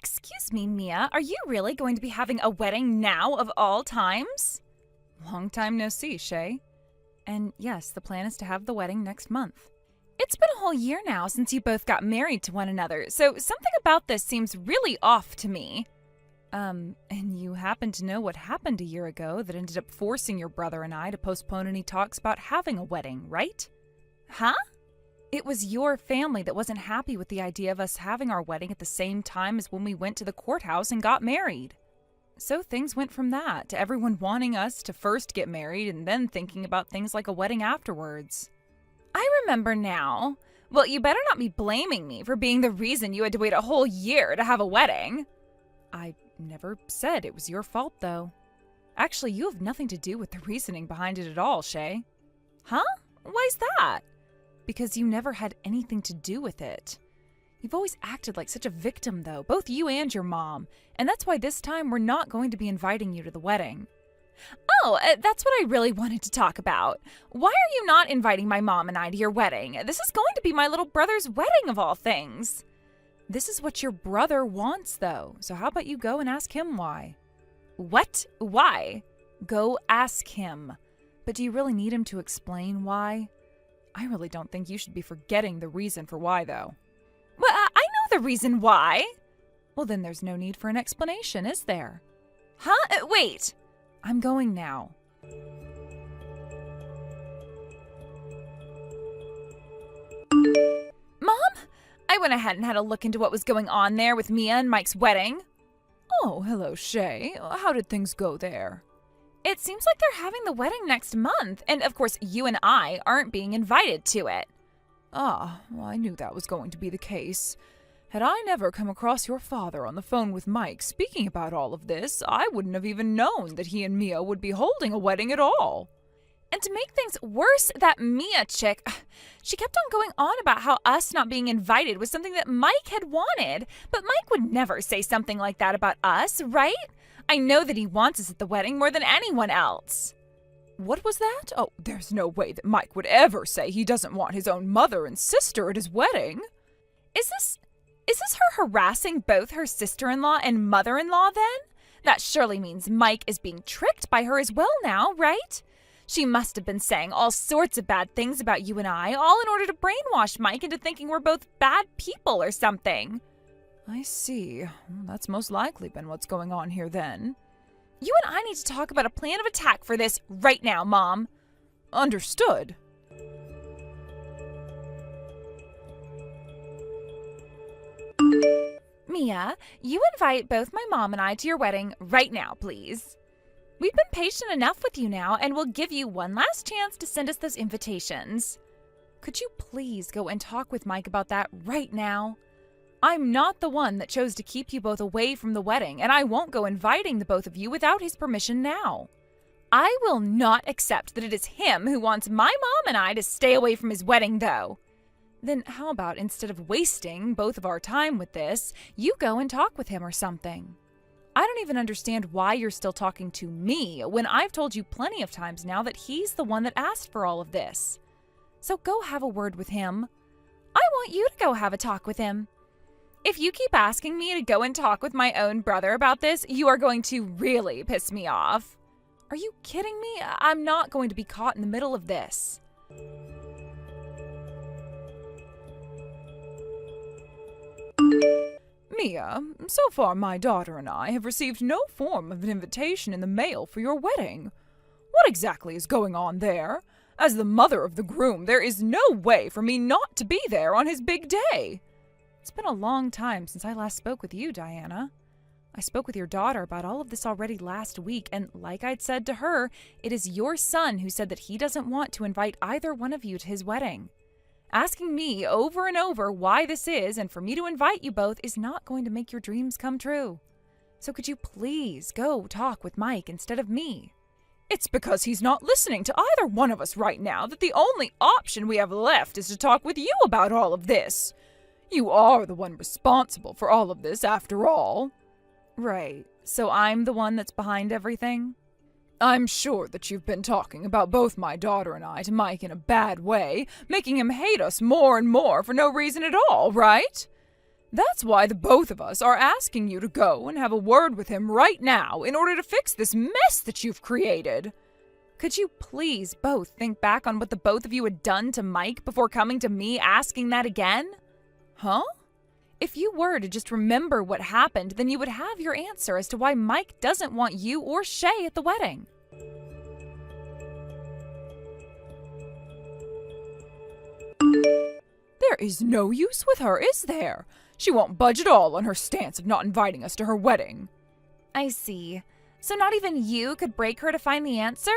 Excuse me, Mia, are you really going to be having a wedding now of all times? Long time no see, Shay. And yes, the plan is to have the wedding next month. It's been a whole year now since you both got married to one another, so something about this seems really off to me. And you happen to know what happened a year ago that ended up forcing your brother and I to postpone any talks about having a wedding, right? Huh? It was your family that wasn't happy with the idea of us having our wedding at the same time as when we went to the courthouse and got married. So things went from that to everyone wanting us to first get married and then thinking about things like a wedding afterwards. I remember now. Well, you better not be blaming me for being the reason you had to wait a whole year to have a wedding. I never said it was your fault, though. Actually, you have nothing to do with the reasoning behind it at all, Shay. Huh? Why's that? Because you never had anything to do with it. You've always acted like such a victim, though, both you and your mom, and that's why this time we're not going to be inviting you to the wedding. Oh, that's what I really wanted to talk about. Why are you not inviting my mom and I to your wedding? This is going to be my little brother's wedding of all things. This is what your brother wants, though, so how about you go and ask him why? What? Why? Go ask him. But do you really need him to explain why? I really don't think you should be forgetting the reason for why, though. Well, I know the reason why. Well, then there's no need for an explanation, is there? Huh? Wait. I'm going now. Mom? I went ahead and had a look into what was going on there with Mia and Mike's wedding. Oh, hello, Shay. How did things go there? It seems like they're having the wedding next month, and of course you and I aren't being invited to it. Ah, well, I knew that was going to be the case. Had I never come across your father on the phone with Mike speaking about all of this, I wouldn't have even known that he and Mia would be holding a wedding at all. And to make things worse, that Mia chick, she kept on going on about how us not being invited was something that Mike had wanted. But Mike would never say something like that about us, right? I know that he wants us at the wedding more than anyone else. What was that? Oh, there's no way that Mike would ever say he doesn't want his own mother and sister at his wedding. Is this her harassing both her sister-in-law and mother-in-law then? That surely means Mike is being tricked by her as well now, right? She must have been saying all sorts of bad things about you and I, all in order to brainwash Mike into thinking we're both bad people or something. I see. That's most likely been what's going on here then. You and I need to talk about a plan of attack for this right now, Mom. Understood. Mia, you invite both my mom and I to your wedding right now, please. We've been patient enough with you now, and we'll give you one last chance to send us those invitations. Could you please go and talk with Mike about that right now? I'm not the one that chose to keep you both away from the wedding, and I won't go inviting the both of you without his permission now. I will not accept that it is him who wants my mom and I to stay away from his wedding, though. Then how about instead of wasting both of our time with this, you go and talk with him or something? I don't even understand why you're still talking to me when I've told you plenty of times now that he's the one that asked for all of this. So go have a word with him. I want you to go have a talk with him. If you keep asking me to go and talk with my own brother about this, you are going to really piss me off. Are you kidding me? I'm not going to be caught in the middle of this. Mia, so far my daughter and I have received no form of an invitation in the mail for your wedding. What exactly is going on there? As the mother of the groom, there is no way for me not to be there on his big day. It's been a long time since I last spoke with you, Diana. I spoke with your daughter about all of this already last week, and like I'd said to her, it is your son who said that he doesn't want to invite either one of you to his wedding. Asking me over and over why this is and for me to invite you both is not going to make your dreams come true. So could you please go talk with Mike instead of me? It's because he's not listening to either one of us right now that the only option we have left is to talk with you about all of this. You are the one responsible for all of this after all. Right, so I'm the one that's behind everything? I'm sure that you've been talking about both my daughter and I to Mike in a bad way, making him hate us more and more for no reason at all, right? That's why the both of us are asking you to go and have a word with him right now in order to fix this mess that you've created. Could you please both think back on what the both of you had done to Mike before coming to me asking that again? Huh? If you were to just remember what happened, then you would have your answer as to why Mike doesn't want you or Shay at the wedding. There is no use with her, is there? She won't budge at all on her stance of not inviting us to her wedding. I see. So not even you could break her to find the answer?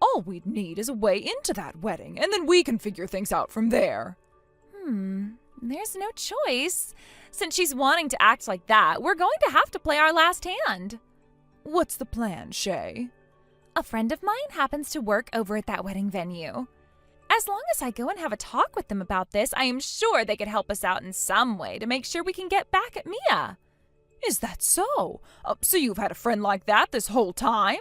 All we'd need is a way into that wedding, and then we can figure things out from there. There's no choice. Since she's wanting to act like that, we're going to have to play our last hand. What's the plan, Shay? A friend of mine happens to work over at that wedding venue. As long as I go and have a talk with them about this, I am sure they could help us out in some way to make sure we can get back at Mia. Is that so? So you've had a friend like that this whole time?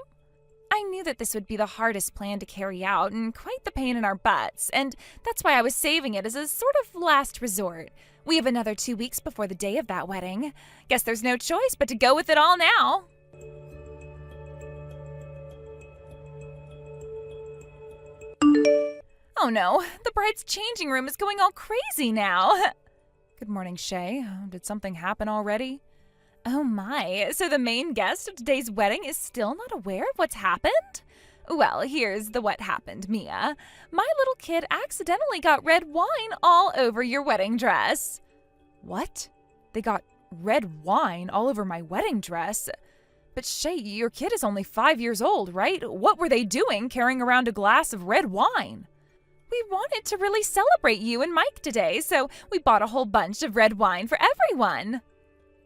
I knew that this would be the hardest plan to carry out and quite the pain in our butts, and that's why I was saving it as a sort of last resort. We have another 2 weeks before the day of that wedding. Guess there's no choice but to go with it all now. Oh no, the bride's changing room is going all crazy now. Good morning, Shay. Did something happen already? Oh my, so the main guest of today's wedding is still not aware of what's happened? Well, here's the what happened, Mia. My little kid accidentally got red wine all over your wedding dress. What? They got red wine all over my wedding dress? But Shay, your kid is only 5 years old, right? What were they doing carrying around a glass of red wine? We wanted to really celebrate you and Mike today, so we bought a whole bunch of red wine for everyone.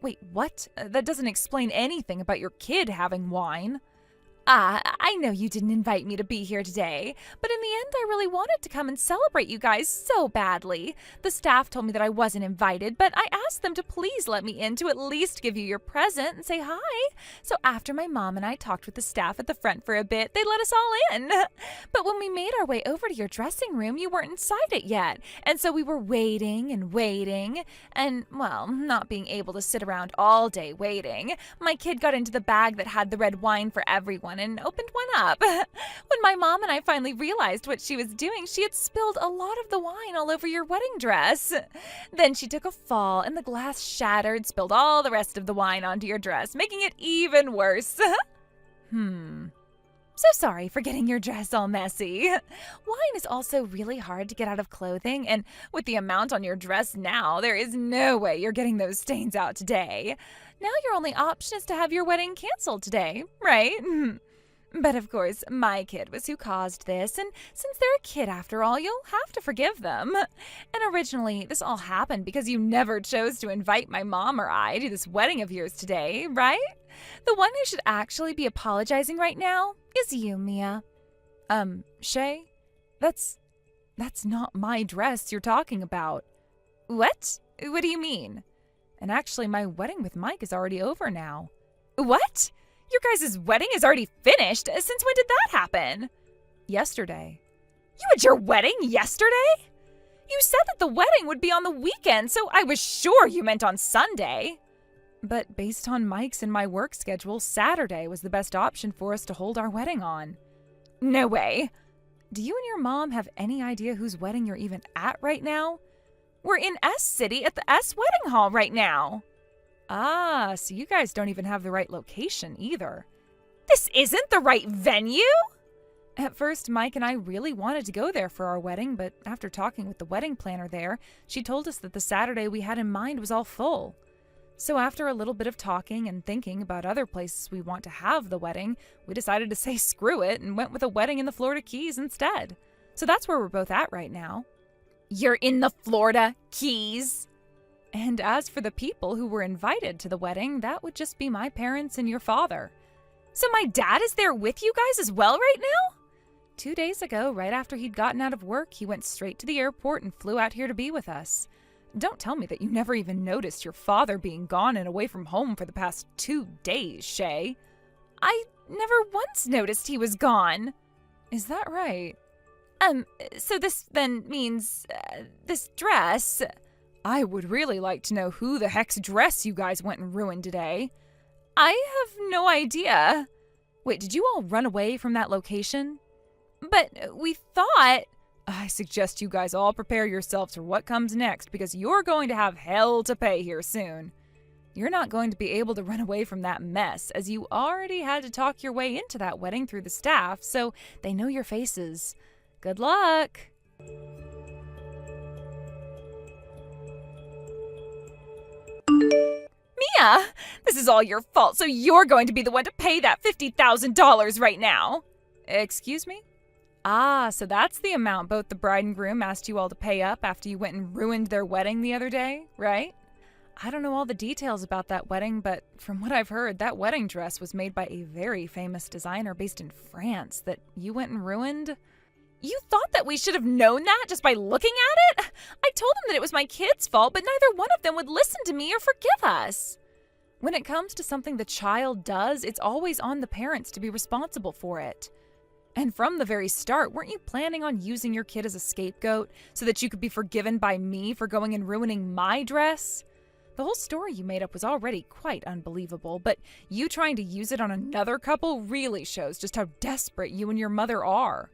Wait, what? That doesn't explain anything about your kid having wine. I know you didn't invite me to be here today, but in the end I really wanted to come and celebrate you guys so badly. The staff told me that I wasn't invited, but I asked them to please let me in to at least give you your present and say hi. So after my mom and I talked with the staff at the front for a bit, they let us all in. But when we made our way over to your dressing room, you weren't inside it yet, and so we were waiting and waiting, and, well, not being able to sit around all day waiting, my kid got into the bag that had the red wine for everyone and opened one up. When my mom and I finally realized what she was doing, she had spilled a lot of the wine all over your wedding dress. Then she took a fall and the glass shattered, spilled all the rest of the wine onto your dress, making it even worse. So sorry for getting your dress all messy. Wine is also really hard to get out of clothing, and with the amount on your dress now, there is no way you're getting those stains out today. Now your only option is to have your wedding canceled today, right? But of course, my kid was who caused this, and since they're a kid after all, you'll have to forgive them. And originally, this all happened because you never chose to invite my mom or I to this wedding of yours today, right? The one who should actually be apologizing right now is you, Mia. Shay, that's not my dress you're talking about. What? What do you mean? And actually, my wedding with Mike is already over now. What? Your guys' wedding is already finished? Since when did that happen? Yesterday. You had your wedding yesterday? You said that the wedding would be on the weekend, so I was sure you meant on Sunday. But based on Mike's and my work schedule, Saturday was the best option for us to hold our wedding on. No way. Do you and your mom have any idea whose wedding you're even at right now? We're in S City at the S Wedding Hall right now. Ah, so you guys don't even have the right location either. This isn't the right venue? At first, Mike and I really wanted to go there for our wedding, but after talking with the wedding planner there, she told us that the Saturday we had in mind was all full. So after a little bit of talking and thinking about other places we want to have the wedding, we decided to say screw it and went with a wedding in the Florida Keys instead. So that's where we're both at right now. You're in the Florida Keys? And as for the people who were invited to the wedding, that would just be my parents and your father. So my dad is there with you guys as well right now? 2 days ago, right after he'd gotten out of work, he went straight to the airport and flew out here to be with us. Don't tell me that you never even noticed your father being gone and away from home for the past 2 days, Shay. I never once noticed he was gone. Is that right? So this then means, this dress. I would really like to know who the heck's dress you guys went and ruined today. I have no idea. Wait, did you all run away from that location? But we thought... I suggest you guys all prepare yourselves for what comes next, because you're going to have hell to pay here soon. You're not going to be able to run away from that mess, as you already had to talk your way into that wedding through the staff, so they know your faces. Good luck! Mia, this is all your fault, so you're going to be the one to pay that $50,000 right now. Excuse me? Ah, so that's the amount both the bride and groom asked you all to pay up after you went and ruined their wedding the other day, right? I don't know all the details about that wedding, but from what I've heard, that wedding dress was made by a very famous designer based in France that you went and ruined. You thought that we should have known that just by looking at it? I told them that it was my kids' fault, but neither one of them would listen to me or forgive us. When it comes to something the child does, it's always on the parents to be responsible for it. And from the very start, weren't you planning on using your kid as a scapegoat so that you could be forgiven by me for going and ruining my dress? The whole story you made up was already quite unbelievable, but you trying to use it on another couple really shows just how desperate you and your mother are.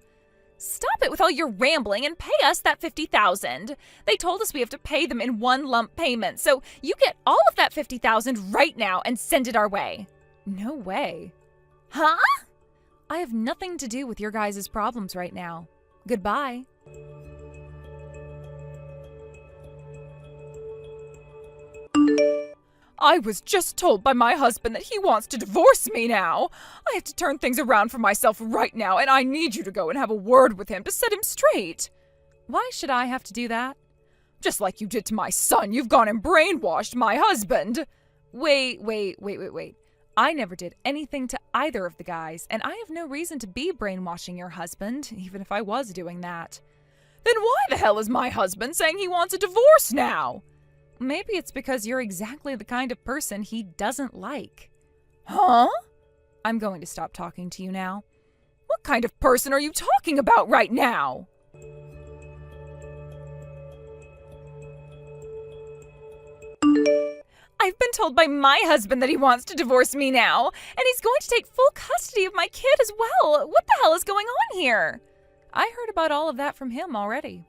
Stop it with all your rambling and pay us that $50,000. They told us we have to pay them in one lump payment, so you get all of that $50,000 right now and send it our way. No way. Huh? I have nothing to do with your guys' problems right now. Goodbye. I was just told by my husband that he wants to divorce me now. I have to turn things around for myself right now, and I need you to go and have a word with him to set him straight. Why should I have to do that? Just like you did to my son, you've gone and brainwashed my husband. Wait. I never did anything to either of the guys, and I have no reason to be brainwashing your husband, even if I was doing that. Then why the hell is my husband saying he wants a divorce now? Maybe it's because you're exactly the kind of person he doesn't like. Huh? I'm going to stop talking to you now. What kind of person are you talking about right now? I've been told by my husband that he wants to divorce me now, and he's going to take full custody of my kid as well. What the hell is going on here? I heard about all of that from him already.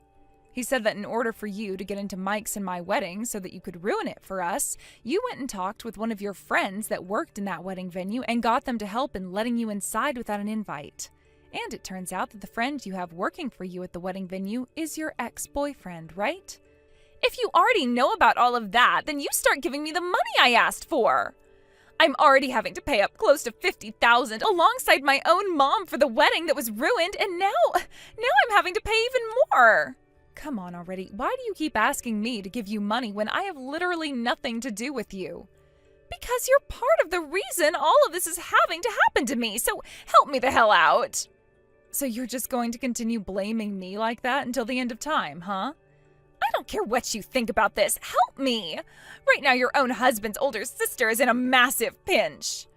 He said that in order for you to get into Mike's and my wedding so that you could ruin it for us, you went and talked with one of your friends that worked in that wedding venue and got them to help in letting you inside without an invite. And it turns out that the friend you have working for you at the wedding venue is your ex-boyfriend, right? If you already know about all of that, then you start giving me the money I asked for. I'm already having to pay up close to $50,000 alongside my own mom for the wedding that was ruined, and now I'm having to pay even more. Come on already, why do you keep asking me to give you money when I have literally nothing to do with you? Because you're part of the reason all of this is having to happen to me, so help me the hell out. So you're just going to continue blaming me like that until the end of time, huh? I don't care what you think about this. Help me. Right now, your own husband's older sister is in a massive pinch.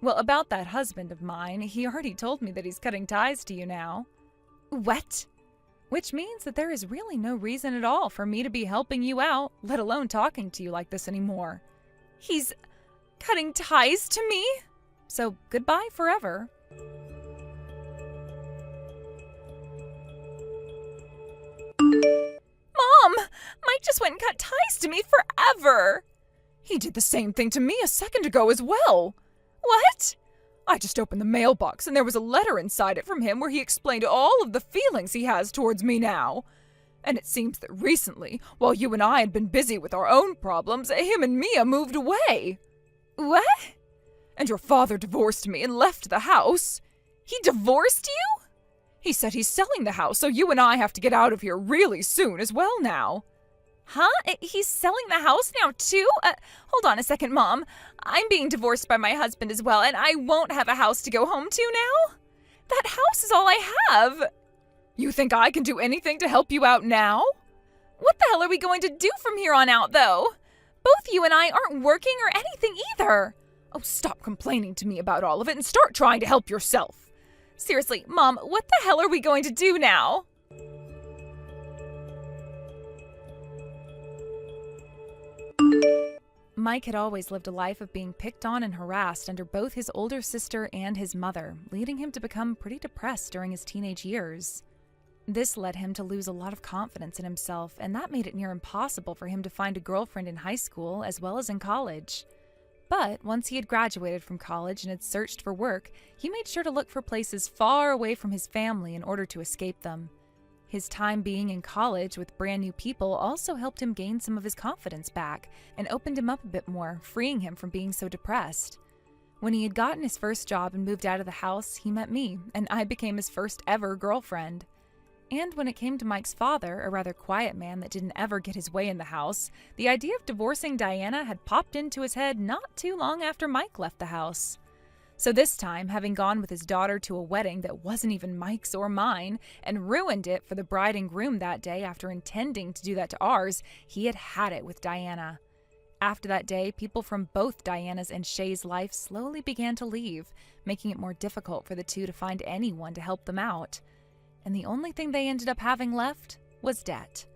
Well, about that husband of mine, he already told me that he's cutting ties to you now. What? Which means that there is really no reason at all for me to be helping you out, let alone talking to you like this anymore. He's cutting ties to me? So goodbye forever. Mom! Mike just went and cut ties to me forever! He did the same thing to me a second ago as well. What? I just opened the mailbox and there was a letter inside it from him where he explained all of the feelings he has towards me now. And it seems that recently, while you and I had been busy with our own problems, him and Mia moved away. What? And your father divorced me and left the house. He divorced you? He said he's selling the house, so you and I have to get out of here really soon as well now. Huh? He's selling the house now too? Hold on a second, Mom. I'm being divorced by my husband as well, and I won't have a house to go home to now. That house is all I have. You think I can do anything to help you out now? What the hell are we going to do from here on out, though? Both you and I aren't working or anything either. Oh, stop complaining to me about all of it and start trying to help yourself. Seriously, Mom, what the hell are we going to do now? Mike had always lived a life of being picked on and harassed under both his older sister and his mother, leading him to become pretty depressed during his teenage years. This led him to lose a lot of confidence in himself, and that made it near impossible for him to find a girlfriend in high school as well as in college. But once he had graduated from college and had searched for work, he made sure to look for places far away from his family in order to escape them. His time being in college with brand new people also helped him gain some of his confidence back and opened him up a bit more, freeing him from being so depressed. When he had gotten his first job and moved out of the house, he met me, and I became his first ever girlfriend. And when it came to Mike's father, a rather quiet man that didn't ever get his way in the house, the idea of divorcing Diana had popped into his head not too long after Mike left the house. So this time, having gone with his daughter to a wedding that wasn't even Mike's or mine, and ruined it for the bride and groom that day after intending to do that to ours, he had had it with Diana. After that day, people from both Diana's and Shay's life slowly began to leave, making it more difficult for the two to find anyone to help them out. And the only thing they ended up having left was debt.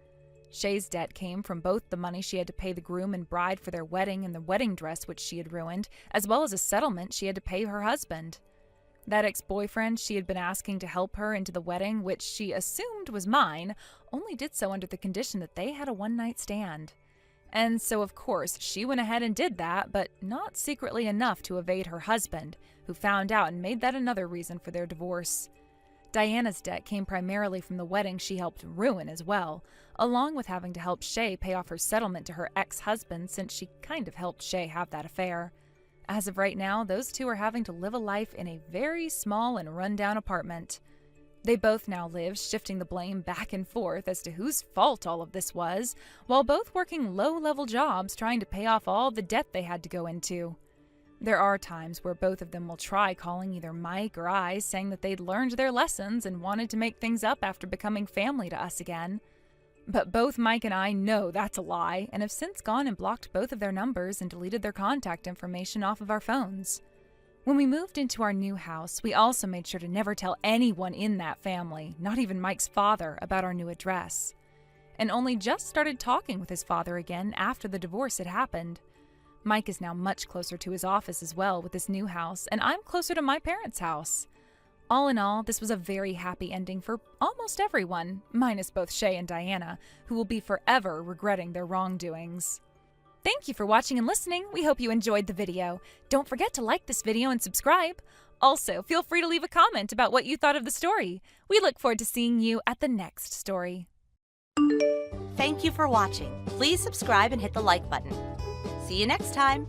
Shay's debt came from both the money she had to pay the groom and bride for their wedding and the wedding dress which she had ruined, as well as a settlement she had to pay her husband. That ex-boyfriend she had been asking to help her into the wedding, which she assumed was mine, only did so under the condition that they had a one-night stand. And so, of course, she went ahead and did that, but not secretly enough to evade her husband, who found out and made that another reason for their divorce. Diana's debt came primarily from the wedding she helped ruin as well, along with having to help Shay pay off her settlement to her ex-husband since she kind of helped Shay have that affair. As of right now, those two are having to live a life in a very small and run-down apartment. They both now live shifting the blame back and forth as to whose fault all of this was, while both working low-level jobs trying to pay off all the debt they had to go into. There are times where both of them will try calling either Mike or I, saying that they'd learned their lessons and wanted to make things up after becoming family to us again. But both Mike and I know that's a lie, and have since gone and blocked both of their numbers and deleted their contact information off of our phones. When we moved into our new house, we also made sure to never tell anyone in that family, not even Mike's father, about our new address. And only just started talking with his father again after the divorce had happened. Mike is now much closer to his office as well with this new house, and I'm closer to my parents' house. All in all, this was a very happy ending for almost everyone, minus both Shay and Diana, who will be forever regretting their wrongdoings. Thank you for watching and listening. We hope you enjoyed the video. Don't forget to like this video and subscribe. Also, feel free to leave a comment about what you thought of the story. We look forward to seeing you at the next story. Thank you for watching. Please subscribe and hit the like button. See you next time.